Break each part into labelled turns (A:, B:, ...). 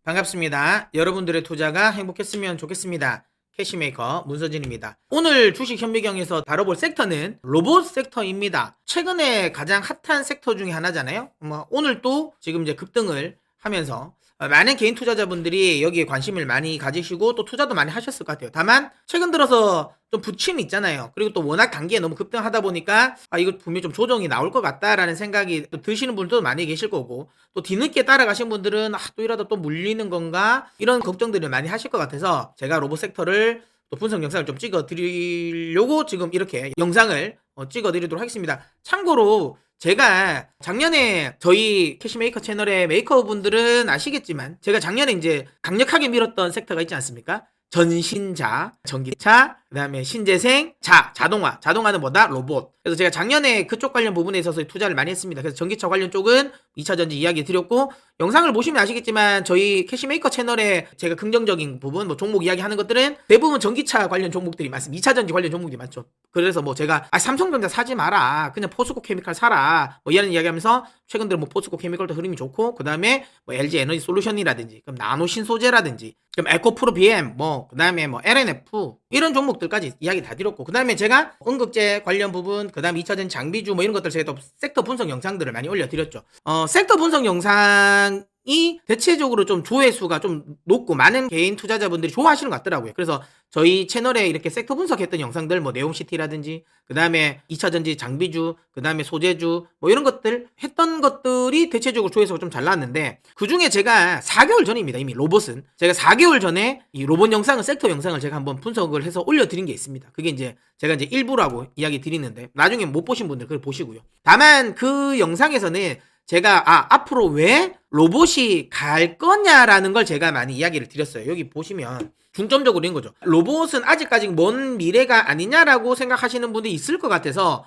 A: 반갑습니다. 여러분들의 투자가 행복했으면 좋겠습니다. 캐시메이커 문서진입니다. 오늘 주식 현미경에서 다뤄볼 섹터는 로봇 섹터입니다. 최근에 가장 핫한 섹터 중에 하나잖아요. 오늘 또 지금 이제 급등을 하면서 많은 개인 투자자분들이 여기에 관심을 많이 가지시고 또 투자도 많이 하셨을 것 같아요. 다만 최근 들어서 좀 부침이 있잖아요. 그리고 또 워낙 단기에 너무 급등하다 보니까 이거 분명히 좀 조정이 나올 것 같다라는 생각이 또 드시는 분들도 많이 계실 거고, 또 뒤늦게 따라가신 분들은 또 이러다 또 물리는 건가 이런 걱정들을 많이 하실 것 같아서 제가 로봇 섹터를 또 분석 영상을 좀 찍어 드리려고 지금 이렇게 영상을 찍어 드리도록 하겠습니다. 참고로 제가 작년에 저희 캐시메이커 채널의 메이커 분들은 아시겠지만 제가 작년에 이제 강력하게 밀었던 섹터가 있지 않습니까? 전신자, 전기차, 그 다음에 신재생, 자동화는 뭐다? 로봇. 그래서 제가 작년에 그쪽 관련 부분에 있어서 투자를 많이 했습니다. 그래서 전기차 관련 쪽은 2차전지 이야기 드렸고, 영상을 보시면 아시겠지만 저희 캐시메이커 채널에 제가 긍정적인 부분, 종목 이야기 하는 것들은 대부분 전기차 관련 종목들이 많습니다. 2차전지 관련 종목들이 많죠. 그래서 제가 삼성전자 사지 마라, 그냥 포스코 케미칼 사라, 이런 이야기 하면서 최근 들어 포스코 케미칼도 흐름이 좋고, 그 다음에 LG 에너지 솔루션이라든지, 그럼 나노 신소재라든지, 그럼 에코프로 BM, 그 다음에 LNF, 이런 종목들까지 이야기 다 드렸고, 그 다음에 제가 응급제 관련 부분, 그 다음에 2차전 장비주 이런 것들 제가 또 섹터 분석 영상들을 많이 올려드렸죠. 섹터 분석 영상이 대체적으로 좀 조회수가 좀 높고 많은 개인 투자자분들이 좋아하시는 것 같더라고요. 그래서 저희 채널에 이렇게 섹터 분석했던 영상들, 네옴시티라든지, 그 다음에 2차전지 장비주, 그 다음에 소재주, 이런 것들 했던 것들이 대체적으로 조회수가 좀 잘 나왔는데, 그 중에 제가 4개월 전입니다. 이미 로봇은. 제가 4개월 전에 이 로봇 영상을, 섹터 영상을 제가 한번 분석을 해서 올려드린 게 있습니다. 그게 제가 일부라고 이야기 드리는데, 나중에 못 보신 분들 그걸 보시고요. 다만 그 영상에서는 제가 앞으로 왜 로봇이 갈 거냐라는 걸 제가 많이 이야기를 드렸어요. 여기 보시면 중점적으로 이런 거죠. 로봇은 아직까지 먼 미래가 아니냐라고 생각하시는 분들이 있을 것 같아서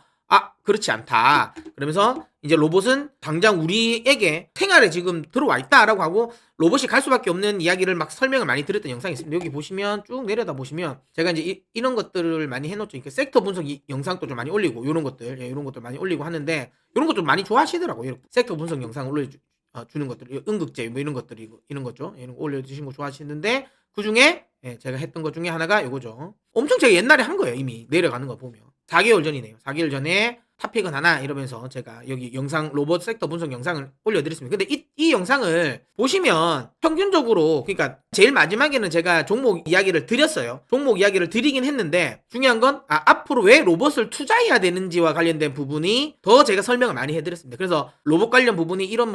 A: 그렇지 않다. 그러면서 이제 로봇은 당장 우리에게 생활에 지금 들어와 있다라고 하고 로봇이 갈 수밖에 없는 이야기를 막 설명을 많이 드렸던 영상이 있습니다. 여기 보시면 쭉 내려다 보시면 제가 이제 이런 것들을 많이 해놓죠. 이렇게 섹터 분석 영상도 좀 많이 올리고 이런 것들 많이 올리고 하는데 이런 것도 많이 좋아하시더라고요. 섹터 분석 영상 올려주는 것들, 응급제 이런 것들이 이런 거죠. 이런 거 올려주신 거 좋아하시는데 그 중에 제가 했던 것 중에 하나가 이거죠. 엄청 제가 옛날에 한 거예요. 이미 내려가는 거 보면 4개월 전이네요. 4개월 전에 탑픽은 하나 이러면서 제가 여기 영상 로봇 섹터 분석 영상을 올려드렸습니다. 근데 이 영상을 보시면 평균적으로, 그러니까 제일 마지막에는 제가 종목 이야기를 드렸어요. 종목 이야기를 드리긴 했는데 중요한 건 앞으로 왜 로봇을 투자해야 되는지와 관련된 부분이 더 제가 설명을 많이 해드렸습니다. 그래서 로봇 관련 부분이 이런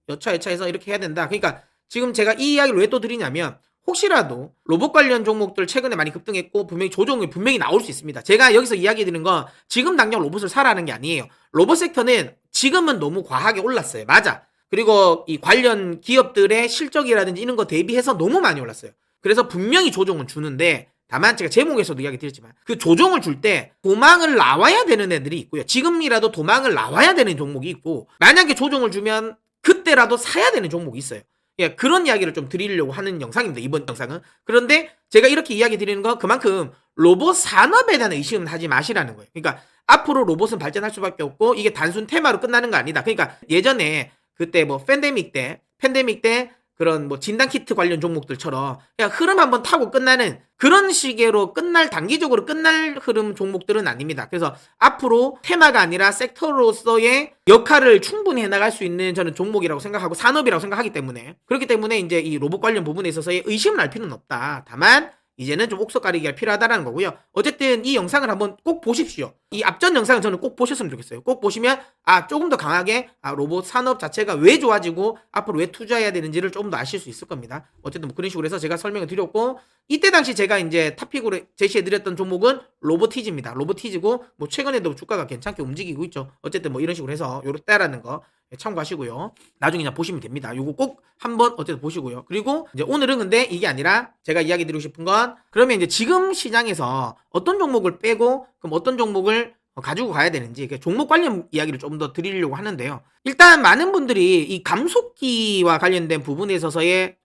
A: 여차여차해서 이렇게 해야 된다. 그러니까 지금 제가 이 이야기를 왜 또 드리냐면, 혹시라도 로봇 관련 종목들 최근에 많이 급등했고 분명히 조정이 분명히 나올 수 있습니다. 제가 여기서 이야기 드리는 건 지금 당장 로봇을 사라는 게 아니에요. 로봇 섹터는 지금은 너무 과하게 올랐어요. 맞아. 그리고 이 관련 기업들의 실적이라든지 이런 거 대비해서 너무 많이 올랐어요. 그래서 분명히 조정은 주는데, 다만 제가 제목에서도 이야기 드렸지만 그 조정을 줄 때 도망을 나와야 되는 애들이 있고요. 지금이라도 도망을 나와야 되는 종목이 있고, 만약에 조정을 주면 그때라도 사야 되는 종목이 있어요. 그런 이야기를 좀 드리려고 하는 영상입니다. 이번 영상은. 그런데 제가 이렇게 이야기 드리는 건 그만큼 로봇 산업에 대한 의심은 하지 마시라는 거예요. 그러니까 앞으로 로봇은 발전할 수밖에 없고 이게 단순 테마로 끝나는 거 아니다. 그러니까 예전에 그때 팬데믹 때 그런 진단키트 관련 종목들처럼 그냥 흐름 한번 타고 끝나는 그런 식으로 단기적으로 끝날 흐름 종목들은 아닙니다. 그래서 앞으로 테마가 아니라 섹터로서의 역할을 충분히 해나갈 수 있는 저는 종목이라고 생각하고 산업이라고 생각하기 때문에, 그렇기 때문에 이제 이 로봇 관련 부분에 있어서의 의심을 할 필요는 없다. 다만 이제는 좀 옥석 가리기가 필요하다는 거고요. 어쨌든 이 영상을 한번 꼭 보십시오. 이 앞전 영상은 저는 꼭 보셨으면 좋겠어요. 꼭 보시면 조금 더 강하게 로봇 산업 자체가 왜 좋아지고 앞으로 왜 투자해야 되는지를 조금 더 아실 수 있을 겁니다. 어쨌든 그런 식으로 해서 제가 설명을 드렸고, 이때 당시 제가 이제 탑픽으로 제시해드렸던 종목은 로보티즈입니다. 로보티즈고 최근에도 주가가 괜찮게 움직이고 있죠. 어쨌든 이런 식으로 해서 요렇다라는 거 참고하시고요. 나중에 그냥 보시면 됩니다. 요거 꼭 한번 어쨌든 보시고요. 그리고 이제 오늘은 근데 이게 아니라 제가 이야기 드리고 싶은 건, 그러면 이제 지금 시장에서 어떤 종목을 빼고 그럼 어떤 종목을 가지고 가야 되는지 종목 관련 이야기를 좀 더 드리려고 하는데요. 일단 많은 분들이 이 감속기와 관련된 부분에 있어서의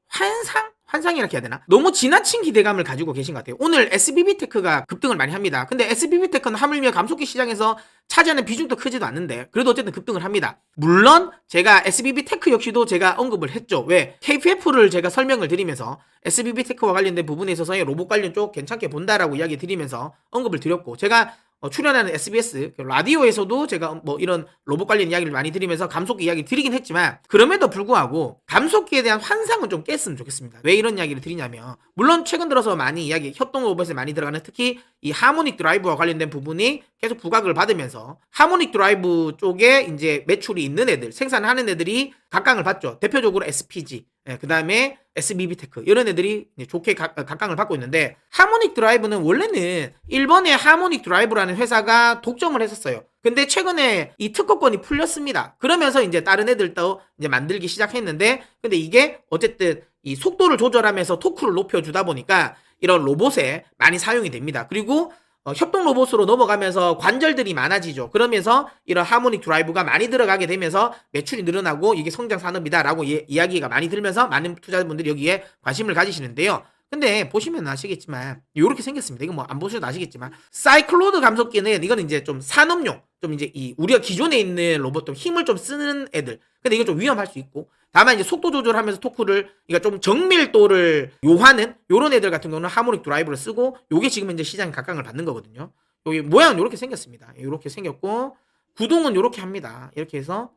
A: 환상이라 해야 되나? 너무 지나친 기대감을 가지고 계신 것 같아요. 오늘 SBB테크가 급등을 많이 합니다. 근데 SBB테크는 하물며 감속기 시장에서 차지하는 비중도 크지도 않는데 그래도 어쨌든 급등을 합니다. 물론 제가 SBB테크 역시도 제가 언급을 했죠. 왜? KPF를 제가 설명을 드리면서 SBB테크와 관련된 부분에 있어서의 로봇 관련 쪽 괜찮게 본다라고 이야기 드리면서 언급을 드렸고, 제가 출연하는 SBS 라디오에서도 제가 뭐 이런 로봇 관련 이야기를 많이 드리면서 감속기 이야기 드리긴 했지만, 그럼에도 불구하고 감속기에 대한 환상은 좀 깼으면 좋겠습니다. 왜 이런 이야기를 드리냐면, 물론 최근 들어서 많이 이야기 협동 로봇에 많이 들어가는 특히 이 하모닉 드라이브와 관련된 부분이 계속 부각을 받으면서 하모닉 드라이브 쪽에 이제 매출이 있는 애들, 생산하는 애들이 각광을 받죠. 대표적으로 SPG, 그 다음에 SBB테크, 이런 애들이 좋게 각광을 받고 있는데, 하모닉 드라이브는 원래는 일본의 하모닉 드라이브라는 회사가 독점을 했었어요. 근데 최근에 이 특허권이 풀렸습니다. 그러면서 이제 다른 애들도 이제 만들기 시작했는데, 근데 이게 어쨌든 이 속도를 조절하면서 토크를 높여주다 보니까 이런 로봇에 많이 사용이 됩니다. 그리고 협동 로봇으로 넘어가면서 관절들이 많아지죠. 그러면서 이런 하모닉 드라이브가 많이 들어가게 되면서 매출이 늘어나고 이게 성장 산업이다라고 이야기가 많이 들면서 많은 투자자분들이 여기에 관심을 가지시는데요. 근데 보시면 아시겠지만 이렇게 생겼습니다. 이거 뭐 안 보셔도 아시겠지만, 사이클로드 감속기는 이거는 이제 좀 산업용, 좀 이제 이 우리가 기존에 있는 로봇 좀 힘을 좀 쓰는 애들. 근데 이거 좀 위험할 수 있고, 다만 이제 속도 조절하면서 토크를, 그러니까 좀 정밀도를 요하는 요런 애들 같은 경우는 하모닉 드라이브를 쓰고, 요게 지금 이제 시장에 각광을 받는 거거든요. 여기 모양은 이렇게 생겼습니다. 이렇게 생겼고, 구동은 이렇게 합니다. 이렇게 해서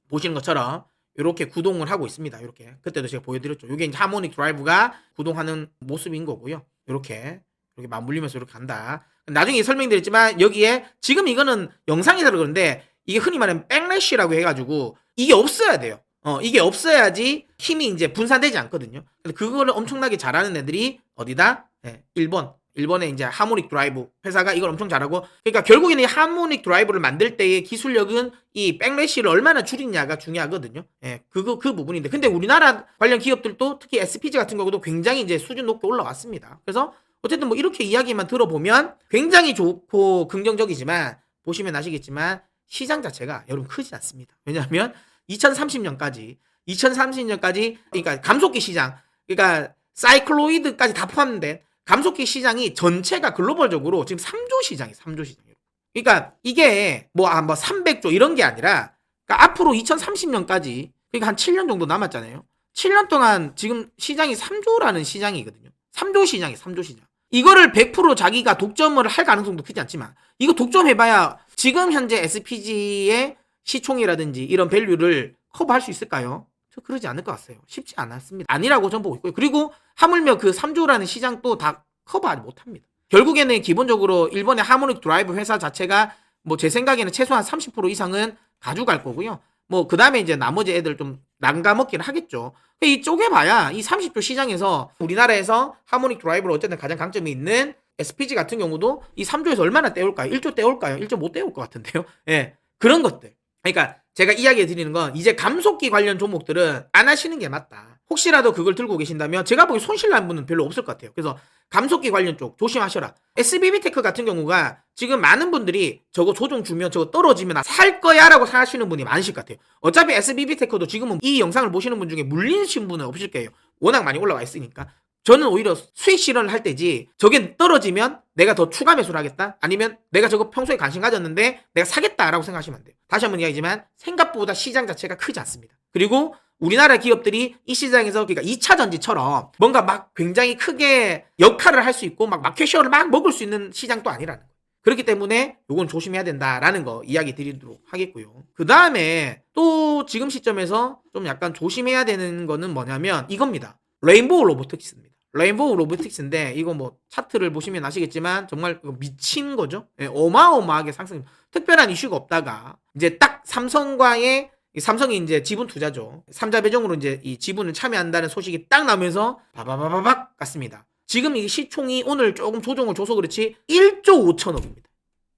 A: 보시는 것처럼 이렇게 구동을 하고 있습니다. 이렇게 그때도 제가 보여드렸죠. 이게 이제 하모닉 드라이브가 구동하는 모습인 거고요. 이렇게 맞물리면서 이렇게 간다. 나중에 설명드렸지만 여기에 지금 이거는 영상이라 그러는데, 이게 흔히 말하는 백래쉬라고 해가지고 이게 없어야 돼요. 이게 없어야지 힘이 이제 분산되지 않거든요. 근데 그거를 엄청나게 잘하는 애들이 어디다? 일본의 이제 하모닉 드라이브 회사가 이걸 엄청 잘하고, 그러니까 결국에는 이 하모닉 드라이브를 만들 때의 기술력은 이 백래쉬를 얼마나 줄이냐가 중요하거든요. 그 부분인데, 근데 우리나라 관련 기업들도 특히 SPG 같은 경우도 굉장히 이제 수준 높게 올라왔습니다. 그래서 어쨌든 뭐 이렇게 이야기만 들어보면 굉장히 좋고 긍정적이지만, 보시면 아시겠지만 시장 자체가 여러분 크지 않습니다. 왜냐하면 2030년까지 그러니까 감속기 시장, 그러니까 사이클로이드까지 다 포함된 감속기 시장이 전체가 글로벌적으로 지금 3조 시장이에요. 3조 시장. 그러니까 이게 뭐 300조 이런 게 아니라, 그러니까 앞으로 2030년까지, 그러니까 한 7년 정도 남았잖아요. 7년 동안 지금 시장이 3조라는 시장이거든요. 3조 시장이에요. 3조 시장. 이거를 100% 자기가 독점을 할 가능성도 크지 않지만, 이거 독점해봐야 지금 현재 SPG의 시총이라든지 이런 밸류를 커버할 수 있을까요? 저 그러지 않을 것 같아요. 쉽지 않았습니다. 아니라고 저는 보고 있고요. 그리고 하물며 그 3조라는 시장도 다 커버하지 못합니다. 결국에는 기본적으로 일본의 하모닉 드라이브 회사 자체가 뭐 제 생각에는 최소한 30% 이상은 가져갈 거고요. 뭐 그 다음에 이제 나머지 애들 좀 난가먹기는 하겠죠. 이 쪼개봐야 이 30조 시장에서 우리나라에서 하모닉 드라이브로 어쨌든 가장 강점이 있는 SPG 같은 경우도 이 3조에서 얼마나 떼올까요? 1조 떼올까요? 1조 못 떼올 것 같은데요. 그런 것들. 그러니까 제가 이야기 드리는 건, 이제 감속기 관련 종목들은 안 하시는 게 맞다. 혹시라도 그걸 들고 계신다면 제가 보기 손실난 분은 별로 없을 것 같아요. 그래서 감속기 관련 쪽 조심하셔라. SBB테크 같은 경우가 지금 많은 분들이 저거 조정 주면 저거 떨어지면 살 거야 라고 생각하시는 분이 많으실 것 같아요. 어차피 SBB테크도 지금은 이 영상을 보시는 분 중에 물리신 분은 없을 거예요. 워낙 많이 올라와 있으니까. 저는 오히려 수익 실현을 할 때지, 저게 떨어지면 내가 더 추가 매수를 하겠다, 아니면 내가 저거 평소에 관심 가졌는데 내가 사겠다라고 생각하시면 안 돼요. 다시 한번 이야기지만 생각보다 시장 자체가 크지 않습니다. 그리고 우리나라 기업들이 이 시장에서, 그러니까 2차 전지처럼 뭔가 막 굉장히 크게 역할을 할 수 있고 막 마켓쉐어를 막 먹을 수 있는 시장도 아니라는 거예요. 그렇기 때문에 요건 조심해야 된다라는 거 이야기 드리도록 하겠고요. 그 다음에 또 지금 시점에서 좀 약간 조심해야 되는 거는 뭐냐면 이겁니다. 레인보우 로보틱스입니다. 레인보우 로보틱스인데, 이거 뭐 차트를 보시면 아시겠지만 정말 미친 거죠. 어마어마하게 상승, 특별한 이슈가 없다가 이제 딱 삼성과의, 삼성이 이제 지분 투자죠. 3자 배정으로 이제 이 지분을 참여한다는 소식이 딱 나면서 바바바바박 갔습니다. 지금 이 시총이 오늘 조금 조정을 줘서 그렇지 1조 5천억입니다.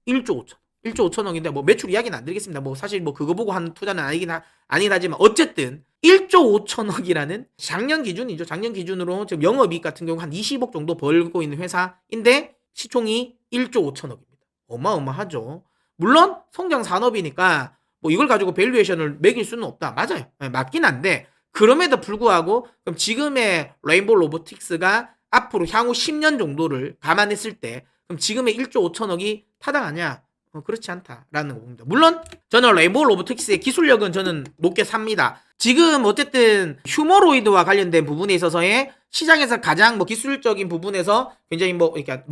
A: 1조 5천. 1조 5천억인데 뭐 매출 이야기는 안 드리겠습니다. 뭐 사실 뭐 그거 보고 한 투자는 아니긴 하지만 어쨌든 1조 5천억이라는 작년 기준이죠. 작년 기준으로 지금 영업이익 같은 경우 한 20억 정도 벌고 있는 회사인데 시총이 1조 5천억입니다. 어마어마하죠. 물론 성장 산업이니까 뭐 이걸 가지고 밸류에이션을 매길 수는 없다. 맞아요. 맞긴 한데 그럼에도 불구하고 그럼 지금의 레인보우 로보틱스가 앞으로 향후 10년 정도를 감안했을 때 그럼 지금의 1조 5천억이 타당하냐? 그렇지 않다라는 겁니다. 물론 저는 레인보우 로보틱스의 기술력은 저는 높게 삽니다. 지금 어쨌든 휴머로이드와 관련된 부분에 있어서의 시장에서 가장 기술적인 부분에서 굉장히 그러니까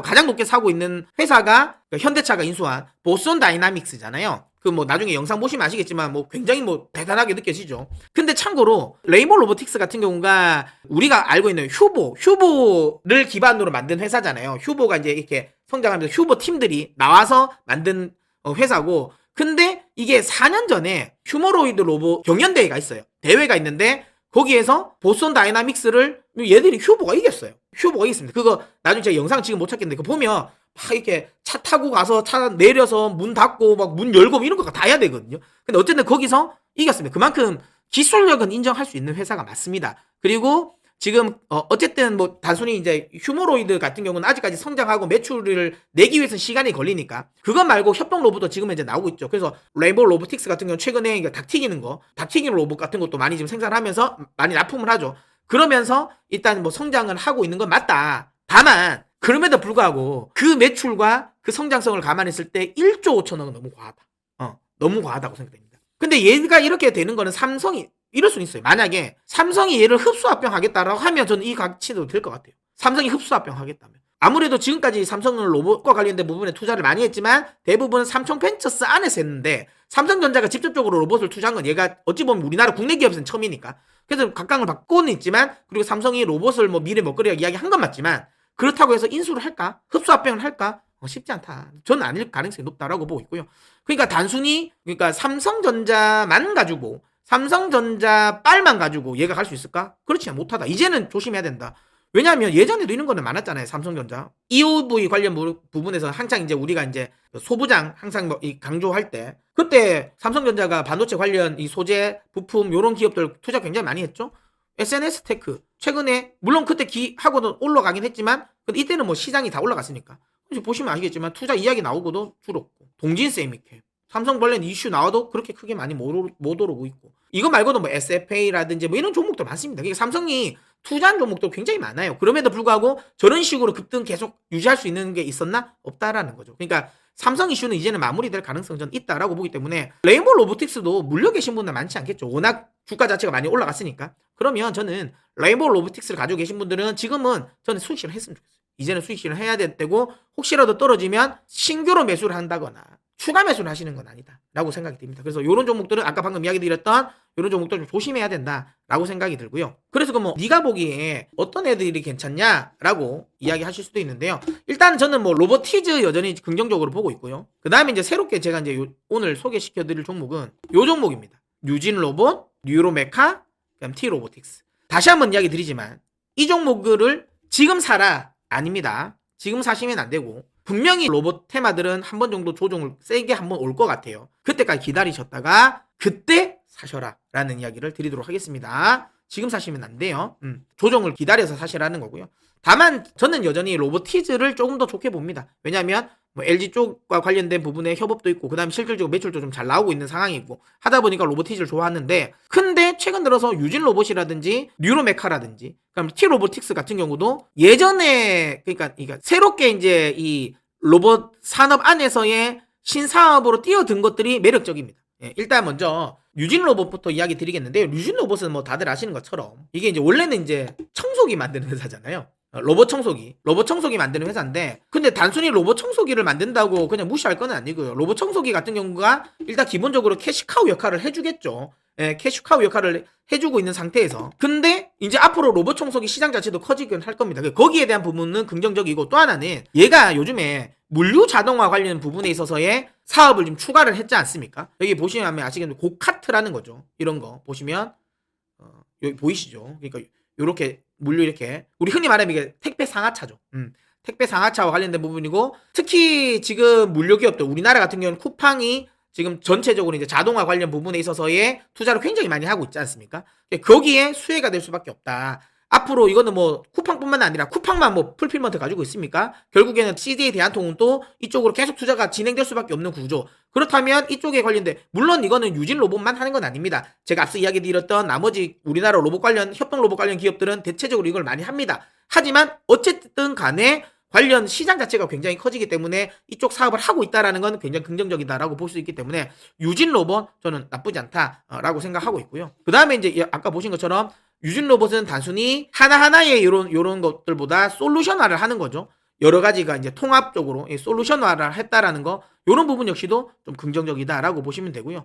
A: 가장 높게 사고 있는 회사가 현대차가 인수한 보손 다이나믹스잖아요. 나중에 영상 보시면 아시겠지만 굉장히 대단하게 느껴지죠. 근데 참고로 레인보우 로보틱스 같은 경우가 우리가 알고 있는 휴보를 기반으로 만든 회사잖아요. 휴보가 이제 이렇게 성장하면서 휴보 팀들이 나와서 만든 회사고, 근데 이게 4년 전에 휴머로이드 로봇 경연대회가 있어요. 대회가 있는데 거기에서 보손 다이나믹스를 얘들이 휴보가 이겼어요. 휴보가 이겼습니다. 그거 나중에 제가 영상 지금 못 찾겠는데 그거 보면 막 이렇게 차 타고 가서 차 내려서 문 닫고 문 열고 이런 거 다 해야 되거든요. 근데 어쨌든 거기서 이겼습니다. 그만큼 기술력은 인정할 수 있는 회사가 맞습니다. 그리고 지금 어쨌든 단순히 이제 휴머로이드 같은 경우는 아직까지 성장하고 매출을 내기 위해서는 시간이 걸리니까 그것 말고 협동 로봇도 지금 이제 나오고 있죠. 그래서 레인보우 로보틱스 같은 경우는 최근에 닭 튀기는 로봇 같은 것도 많이 지금 생산하면서 많이 납품을 하죠. 그러면서 일단 성장을 하고 있는 건 맞다. 다만 그럼에도 불구하고 그 매출과 그 성장성을 감안했을 때 1조 5천억은 너무 과하다. 너무 과하다고 생각됩니다. 근데 얘가 이렇게 되는 거는 삼성이 이럴 수는 있어요. 만약에 삼성이 얘를 흡수합병하겠다라고 하면 저는 이 가치도 될 것 같아요. 삼성이 흡수합병하겠다면. 아무래도 지금까지 삼성은 로봇과 관련된 부분에 투자를 많이 했지만 대부분 삼성벤처스 안에서 했는데 삼성전자가 직접적으로 로봇을 투자한 건 얘가 어찌 보면 우리나라 국내 기업에서는 처음이니까. 그래서 각광을 받고는 있지만, 그리고 삼성이 로봇을 미래 먹거리라고 이야기한 건 맞지만 그렇다고 해서 인수를 할까? 흡수합병을 할까? 쉽지 않다. 저는 아닐 가능성이 높다라고 보고 있고요. 그러니까 단순히 삼성전자만 가지고 삼성전자 빨만 가지고 얘가 갈 수 있을까? 그렇지 못하다. 이제는 조심해야 된다. 왜냐하면 예전에도 이런 거는 많았잖아요. 삼성전자 EUV 관련 부분에서 한창 이제 우리가 이제 소부장 항상 강조할 때 그때 삼성전자가 반도체 관련 이 소재 부품 요런 기업들 투자 굉장히 많이 했죠. SNS 테크 최근에 물론 그때 하고는 올라가긴 했지만 근데 이때는 시장이 다 올라갔으니까 보시면 아시겠지만 투자 이야기 나오고도 줄었고, 동진 세미캠 삼성 관련 이슈 나와도 그렇게 크게 많이 못 오르고 있고, 이거 말고도 SFA라든지 이런 종목도 많습니다. 그러니까 삼성이 투자한 종목도 굉장히 많아요. 그럼에도 불구하고 저런 식으로 급등 계속 유지할 수 있는 게 있었나? 없다라는 거죠. 그러니까 삼성 이슈는 이제는 마무리될 가능성이 전 있다라고 보기 때문에 레인보우 로보틱스도 물려 계신 분들 많지 않겠죠. 워낙 주가 자체가 많이 올라갔으니까. 그러면 저는 레인보우 로보틱스를 가지고 계신 분들은 지금은 저는 수익 실현 했으면 좋겠어요. 이제는 수익 실현 해야 되고, 혹시라도 떨어지면 신규로 매수를 한다거나 추가 매수를 하시는 건 아니다 라고 생각이 듭니다. 그래서 이런 종목들은 아까 방금 이야기 드렸던 이런 종목들 좀 조심해야 된다라고 생각이 들고요. 그래서 네가 보기에 어떤 애들이 괜찮냐 라고 이야기하실 수도 있는데요. 일단 저는 로보티즈 여전히 긍정적으로 보고 있고요. 그 다음에 이제 새롭게 제가 이제 오늘 소개시켜드릴 종목은 요 종목입니다. 뉴진 로봇, 뉴로메카, 그다음 T-로보틱스. 다시 한번 이야기 드리지만 이 종목을 지금 사라 아닙니다. 지금 사시면 안 되고 분명히 로봇 테마들은 한 번 정도 조정을 세게 한번 올 것 같아요. 그때까지 기다리셨다가 그때 사셔라 라는 이야기를 드리도록 하겠습니다. 지금 사시면 안 돼요. 조정을 기다려서 사시라는 거고요. 다만 저는 여전히 로보티즈를 조금 더 좋게 봅니다. 왜냐하면 LG 쪽과 관련된 부분에 협업도 있고, 그 다음에 실질적으로 매출도 좀 잘 나오고 있는 상황이고 하다 보니까 로보티즈를 좋아하는데, 근데 최근 들어서 유진 로봇이라든지 뉴로메카라든지 그럼 T-로보틱스 같은 경우도 예전에 그러니까 새롭게 이제 이 로봇 산업 안에서의 신사업으로 뛰어든 것들이 매력적입니다. 일단 먼저 유진 로봇부터 이야기 드리겠는데요. 유진 로봇은 다들 아시는 것처럼 이게 이제 원래는 이제 청소기 만드는 회사잖아요. 로봇 청소기 만드는 회사인데, 근데 단순히 로봇 청소기를 만든다고 그냥 무시할 건 아니고요. 로봇 청소기 같은 경우가 일단 기본적으로 캐시카우 역할을 해주겠죠. 캐시카우 역할을 해주고 있는 상태에서, 근데 이제 앞으로 로봇 청소기 시장 자체도 커지긴 할 겁니다. 거기에 대한 부분은 긍정적이고, 또 하나는 얘가 요즘에 물류 자동화 관련 부분에 있어서의 사업을 좀 추가를 했지 않습니까? 여기 보시면 아시겠는데 고카트라는 거죠. 이런 거 보시면 여기 보이시죠? 그러니까 요렇게 물류 이렇게 우리 흔히 말하면 이게 택배 상하차죠. 택배 상하차와 관련된 부분이고, 특히 지금 물류 기업들 우리나라 같은 경우는 쿠팡이 지금 전체적으로 이제 자동화 관련 부분에 있어서의 투자를 굉장히 많이 하고 있지 않습니까? 거기에 수혜가 될 수밖에 없다. 앞으로 이거는 뭐 쿠팡뿐만 아니라 쿠팡만 뭐 풀필먼트 가지고 있습니까? 결국에는 CJ 대한통운 또 이쪽으로 계속 투자가 진행될 수밖에 없는 구조. 그렇다면 이쪽에 관련된 물론 이거는 유진 로봇만 하는 건 아닙니다. 제가 앞서 이야기 드렸던 나머지 우리나라 로봇 관련 협동 로봇 관련 기업들은 대체적으로 이걸 많이 합니다. 하지만 어쨌든 간에 관련 시장 자체가 굉장히 커지기 때문에 이쪽 사업을 하고 있다라는 건 굉장히 긍정적이다라고 볼 수 있기 때문에 유진 로봇 저는 나쁘지 않다라고 생각하고 있고요. 그 다음에 이제 아까 보신 것처럼 유진 로봇은 단순히 하나하나의 요런 것들보다 솔루션화를 하는 거죠. 여러 가지가 이제 통합적으로 솔루션화를 했다라는 거, 요런 부분 역시도 좀 긍정적이다라고 보시면 되고요.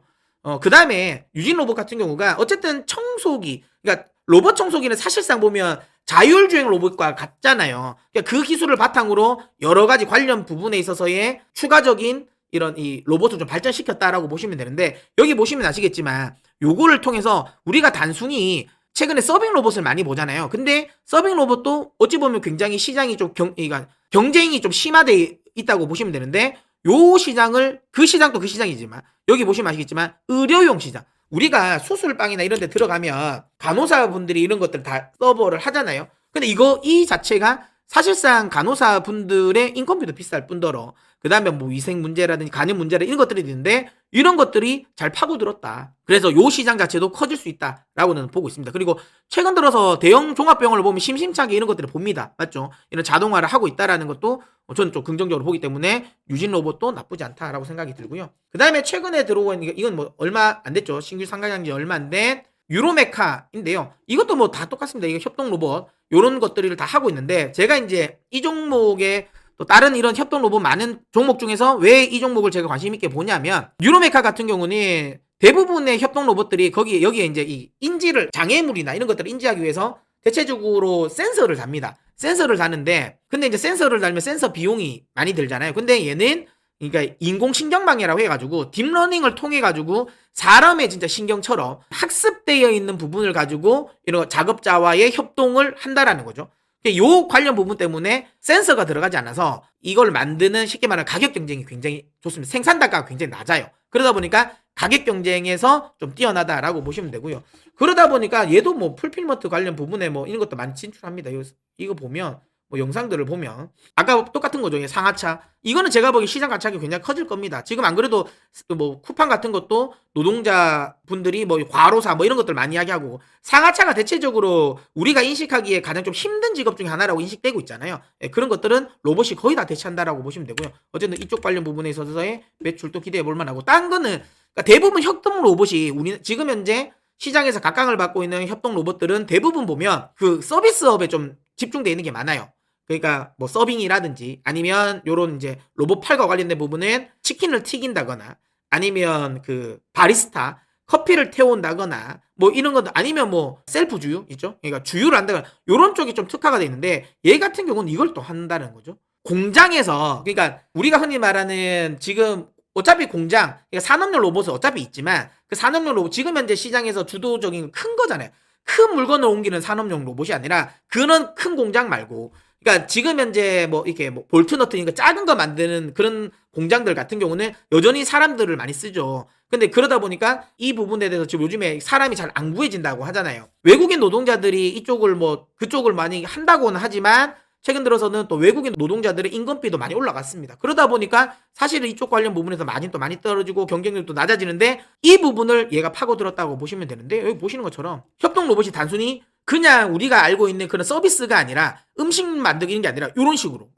A: 그 다음에 유진 로봇 같은 경우가 어쨌든 청소기, 그러니까 로봇 청소기는 사실상 보면 자율주행 로봇과 같잖아요. 그러니까 그 기술을 바탕으로 여러 가지 관련 부분에 있어서의 추가적인 이런 이 로봇을 좀 발전시켰다라고 보시면 되는데, 여기 보시면 아시겠지만 요거를 통해서 우리가 단순히 최근에 서빙 로봇을 많이 보잖아요. 근데 서빙 로봇도 어찌 보면 굉장히 시장이 좀 그러니까 경쟁이 좀 심화돼 있다고 보시면 되는데, 요 시장을 그 시장도 그 시장이지만 여기 보시면 아시겠지만 의료용 시장, 우리가 수술방이나 이런 데 들어가면 간호사분들이 이런 것들 다 서버를 하잖아요. 근데 이 자체가 사실상 간호사분들의 인건비도 비쌀 뿐더러 그 다음에 뭐 위생 문제라든지 간염 문제라 이런 것들이 있는데 이런 것들이 잘 파고들었다. 그래서 요 시장 자체도 커질 수 있다라고는 보고 있습니다. 그리고 최근 들어서 대형 종합병원을 보면 심심찮게 이런 것들을 봅니다. 맞죠? 이런 자동화를 하고 있다라는 것도 저는 좀 긍정적으로 보기 때문에 유진 로봇도 나쁘지 않다라고 생각이 들고요. 그 다음에 최근에 들어온 이건 뭐 얼마 안 됐죠. 신규 상장한 지 얼마 안 된 유로메카인데요. 이것도 뭐 다 똑같습니다. 이거 협동 로봇 요런 것들을 다 하고 있는데, 제가 이제 이 종목에 또 다른 이런 협동 로봇 많은 종목 중에서 왜 이 종목을 제가 관심 있게 보냐면, 유로메카 같은 경우는 대부분의 협동 로봇들이 여기에 이제 이 인지를 장애물이나 이런 것들을 인지하기 위해서 대체적으로 센서를 답니다. 센서를 다는데, 근데 이제 센서를 달면 센서 비용이 많이 들잖아요. 근데 얘는 그러니까 인공신경망이라고 해가지고 딥러닝을 통해가지고 사람의 진짜 신경처럼 학습되어 있는 부분을 가지고 이런 작업자와의 협동을 한다라는 거죠. 요 관련 부분 때문에 센서가 들어가지 않아서 이걸 만드는 쉽게 말하면 가격 경쟁이 굉장히 좋습니다. 생산 단가가 굉장히 낮아요. 그러다 보니까 가격 경쟁에서 좀 뛰어나다라고 보시면 되고요. 그러다 보니까 얘도 뭐 풀필먼트 관련 부분에 뭐 이런 것도 많이 진출합니다. 이거 보면 뭐 영상들을 보면 아까 똑같은 거죠. 상하차. 이거는 제가 보기 시장 가치가 굉장히 커질 겁니다. 지금 안 그래도 뭐 쿠팡 같은 것도 노동자분들이 뭐 과로사 뭐 이런 것들 많이 이야기하고, 상하차가 대체적으로 우리가 인식하기에 가장 좀 힘든 직업 중에 하나라고 인식되고 있잖아요. 그런 것들은 로봇이 거의 다 대체한다라고 보시면 되고요. 어쨌든 이쪽 관련 부분에 있어서의 매출도 기대해 볼 만하고, 딴 거는 그러니까 대부분 협동 로봇이 우리 지금 현재 시장에서 각광을 받고 있는 협동 로봇들은 대부분 보면 그 서비스업에 좀 집중되어 있는 게 많아요. 그러니까 뭐 서빙이라든지 아니면 요런 이제 로봇 팔과 관련된 부분은 치킨을 튀긴다거나 아니면 그 바리스타 커피를 태운다거나 뭐 이런 것도, 아니면 뭐 셀프 주유 있죠. 그러니까 주유를 한다거나 요런 쪽이 좀 특화가 돼 있는데, 얘 같은 경우는 이걸 또 한다는 거죠. 공장에서, 그러니까 우리가 흔히 말하는 지금 어차피 공장, 그러니까 산업용 로봇은 어차피 있지만 그 산업용 로봇 지금 현재 시장에서 주도적인 큰 거잖아요. 큰 물건을 옮기는 산업용 로봇이 아니라 그런 큰 공장 말고, 그러니까 지금 현재 뭐 이렇게 뭐 볼트너트니까 작은 거 만드는 그런 공장들 같은 경우는 여전히 사람들을 많이 쓰죠. 근데 그러다 보니까 이 부분에 대해서 지금 요즘에 사람이 잘 안 구해진다고 하잖아요. 외국인 노동자들이 이쪽을 뭐 그쪽을 많이 한다고는 하지만 최근 들어서는 또 외국인 노동자들의 임금비도 많이 올라갔습니다. 그러다 보니까 사실은 이쪽 관련 부분에서 마진도 많이 떨어지고 경쟁력도 낮아지는데, 이 부분을 얘가 파고들었다고 보시면 되는데, 여기 보시는 것처럼 협동 로봇이 단순히 그냥 우리가 알고 있는 그런 서비스가 아니라 음식 만들기 이런 게 아니라 요런 식으로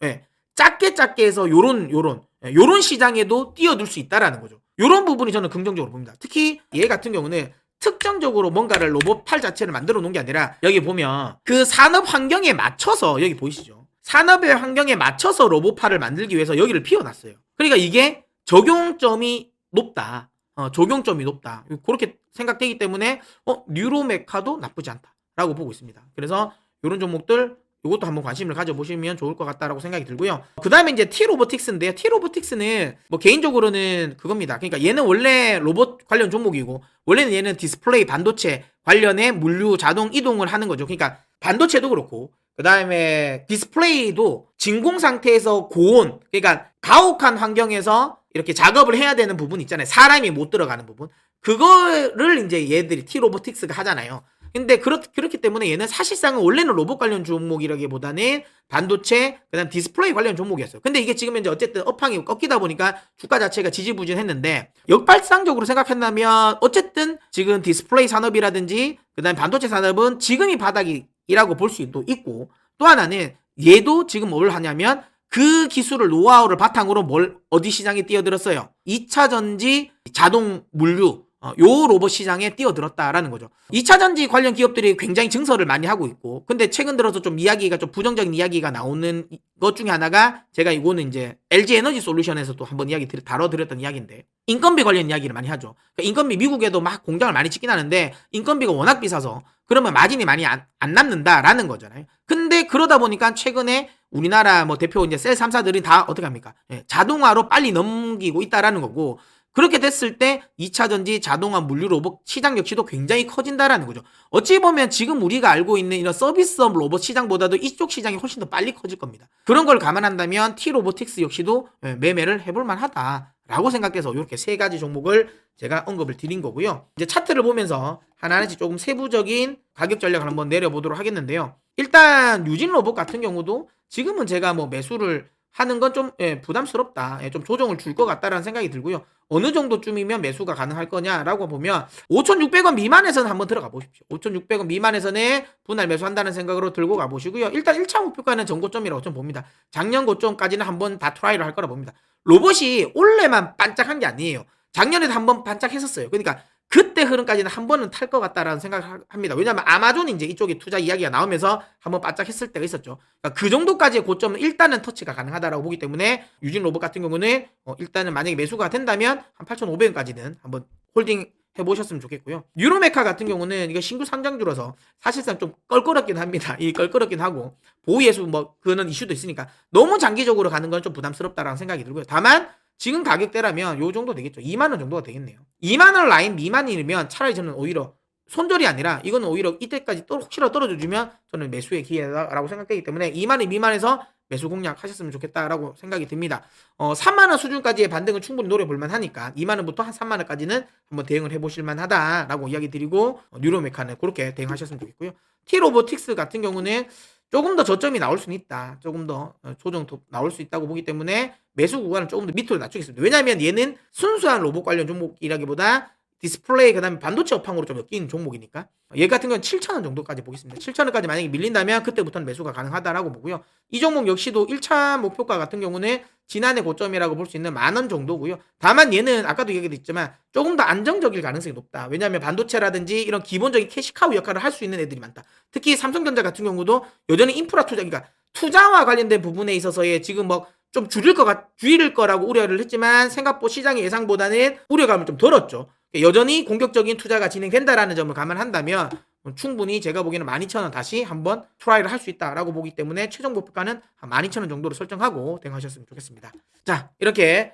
A: 작게 해서 요런 시장에도 뛰어들 수 있다라는 거죠. 요런 부분이 저는 긍정적으로 봅니다. 특히 얘 같은 경우는 특정적으로 뭔가를 로봇 팔 자체를 만들어 놓은 게 아니라, 여기 보면 그 산업 환경에 맞춰서, 여기 보이시죠? 산업의 환경에 맞춰서 로봇 팔을 만들기 위해서 여기를 피워놨어요. 그러니까 이게 적용점이 높다. 적용점이 높다. 그렇게 생각되기 때문에 뉴로메카도 나쁘지 않다라고 보고 있습니다. 그래서 이런 종목들 이것도 한번 관심을 가져보시면 좋을 것 같다라고 생각이 들고요. 그 다음에 이제 T로보틱스인데요. T로보틱스는 뭐 개인적으로는 그겁니다. 그러니까 얘는 원래 로봇 관련 종목이고, 원래는 얘는 디스플레이 반도체 관련의 물류 자동 이동을 하는 거죠. 그러니까 반도체도 그렇고, 그 다음에 디스플레이도 진공 상태에서 고온, 그러니까 가혹한 환경에서 이렇게 작업을 해야 되는 부분 있잖아요. 사람이 못 들어가는 부분. 그거를 이제 얘들이 T로보틱스가 하잖아요. 근데 그렇기 때문에 얘는 사실상은 원래는 로봇 관련 종목이라기보다는 반도체, 그다음 디스플레이 관련 종목이었어요. 근데 이게 지금 이제 어쨌든 업황이 꺾이다 보니까 주가 자체가 지지부진했는데, 역발상적으로 생각한다면 어쨌든 지금 디스플레이 산업이라든지 그다음 반도체 산업은 지금이 바닥이라고 볼 수도 있고, 또 하나는 얘도 지금 뭘 하냐면 그 기술을 노하우를 바탕으로 어디 시장에 뛰어들었어요. 2차 전지 자동 물류 요 로봇 시장에 뛰어들었다라는 거죠. 2차 전지 관련 기업들이 굉장히 증설을 많이 하고 있고, 근데 최근 들어서 좀 이야기가 좀 부정적인 이야기가 나오는 것 중에 하나가, 제가 이거는 이제 LG 에너지 솔루션에서도 한번 이야기 다뤄드렸던 이야기인데, 인건비 관련 이야기를 많이 하죠. 그러니까 인건비 미국에도 막 공장을 많이 짓긴 하는데 인건비가 워낙 비싸서 그러면 마진이 많이 안 남는다라는 거잖아요. 근데 그러다 보니까 최근에 우리나라 뭐 대표 이제 셀 3사들이 다 어떻게 합니까? 자동화로 빨리 넘기고 있다라는 거고, 그렇게 됐을 때 2차 전지 자동화 물류 로봇 시장 역시도 굉장히 커진다라는 거죠. 어찌 보면 지금 우리가 알고 있는 이런 서비스업 로봇 시장보다도 이쪽 시장이 훨씬 더 빨리 커질 겁니다. 그런 걸 감안한다면 T-로보틱스 역시도 매매를 해볼 만하다라고 생각돼서 이렇게 세 가지 종목을 제가 언급을 드린 거고요. 이제 차트를 보면서 하나하나씩 조금 세부적인 가격 전략을 한번 내려보도록 하겠는데요. 일단 유진 로봇 같은 경우도 지금은 제가 뭐 매수를 하는 건 좀 부담스럽다, 좀 조정을 줄 것 같다라는 생각이 들고요. 어느 정도쯤이면 매수가 가능할 거냐라고 보면 5,600원 미만에서는 한번 들어가 보십시오. 5,600원 미만에서는 분할 매수한다는 생각으로 들고 가보시고요. 일단 1차 목표가는 전고점이라고 좀 봅니다. 작년 고점까지는 한번 다 트라이를 할 거라 봅니다. 로봇이 올해만 반짝한 게 아니에요. 작년에도 한번 반짝했었어요. 그러니까 그때 흐름까지는 한 번은 탈 것 같다라는 생각을 합니다. 왜냐하면 아마존이 이제 이쪽에 투자 이야기가 나오면서 한번 반짝했을 때가 있었죠. 그러니까 그 정도까지의 고점은 일단은 터치가 가능하다라고 보기 때문에 유진 로봇 같은 경우는 일단은 만약에 매수가 된다면 한 8,500원까지는 한번 홀딩 해보셨으면 좋겠고요. 유로메카 같은 경우는 이거 신규 상장주라서 사실상 좀 껄끄럽긴 합니다. 이 껄끄럽긴 하고 보유예수 뭐 그런 이슈도 있으니까 너무 장기적으로 가는 건 좀 부담스럽다라는 생각이 들고요. 다만 지금 가격대라면 요 정도 되겠죠. 2만원 정도가 되겠네요. 2만원 라인 미만이면 차라리 저는 오히려 손절이 아니라 이거는 오히려 이때까지 또 혹시라도 떨어져주면 저는 매수의 기회라고 생각되기 때문에 2만원 미만에서 매수 공략 하셨으면 좋겠다라고 생각이 듭니다. 3만원 수준까지의 반등은 충분히 노려볼만 하니까 2만원부터 한 3만원까지는 한번 대응을 해보실만 하다라고 이야기 드리고, 뉴로메카는 그렇게 대응하셨으면 좋겠고요. T-로보틱스 같은 경우는 조금 더 저점이 나올 수는 있다. 조금 더 조정 나올 수 있다고 보기 때문에 매수 구간을 조금 더 밑으로 낮추겠습니다. 왜냐하면 얘는 순수한 로봇 관련 종목이라기보다 디스플레이 그다음에 반도체 업황으로 좀 엮인 종목이니까 얘 같은 경우는 7,000원 정도까지 보겠습니다. 7,000원까지 만약에 밀린다면 그때부터는 매수가 가능하다라고 보고요. 이 종목 역시도 1차 목표가 같은 경우는 지난해 고점이라고 볼 수 있는 10,000원 정도고요. 다만 얘는 아까도 얘기했지만 조금 더 안정적일 가능성이 높다. 왜냐하면 반도체라든지 이런 기본적인 캐시카우 역할을 할 수 있는 애들이 많다. 특히 삼성전자 같은 경우도 여전히 인프라 투자, 그러니까 투자와 관련된 부분에 있어서의 지금 뭐 좀 줄일 거라고 우려를 했지만 생각보다 시장의 예상보다는 우려감을 좀 덜었죠. 여전히 공격적인 투자가 진행된다라는 점을 감안한다면 충분히 제가 보기에는 12,000원 다시 한번 트라이를 할 수 있다라고 보기 때문에 최종 목표가는 한 12,000원 정도로 설정하고 대응하셨으면 좋겠습니다. 자, 이렇게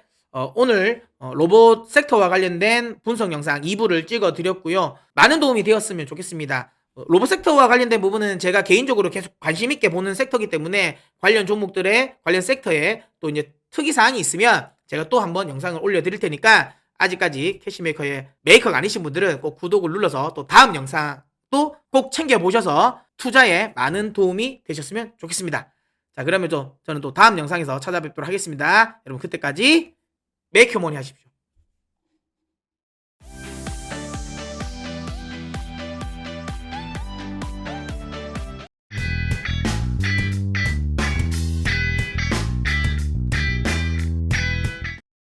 A: 오늘 로봇 섹터와 관련된 분석 영상 2부를 찍어 드렸고요. 많은 도움이 되었으면 좋겠습니다. 로봇 섹터와 관련된 부분은 제가 개인적으로 계속 관심 있게 보는 섹터이기 때문에 관련 종목들의 관련 섹터에 또 이제 특이 사항이 있으면 제가 또 한번 영상을 올려 드릴 테니까 아직까지 캐시메이커의 메이커가 아니신 분들은 꼭 구독을 눌러서 또 다음 영상도 꼭 챙겨보셔서 투자에 많은 도움이 되셨으면 좋겠습니다. 자, 그러면 저는 또 다음 영상에서 찾아뵙도록 하겠습니다. 여러분 그때까지 메이커머니 하십시오.